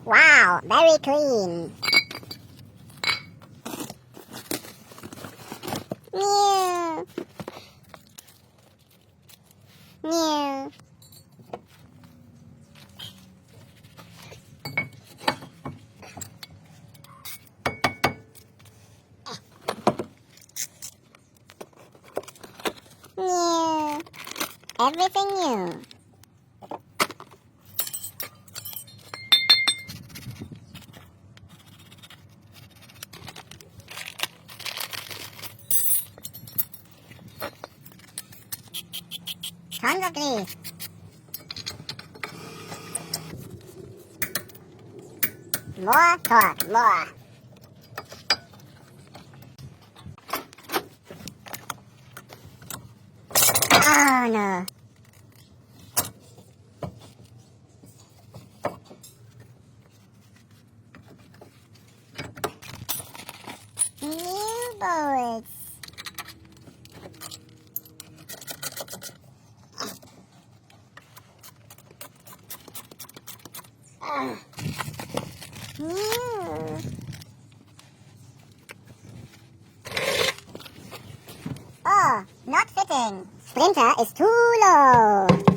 Wow, very clean. Mew. Mew. New. Everything new. Tons of grease. More torque, more. Oh no. New bullets. New. Oh, not fitting. Splinter is too low.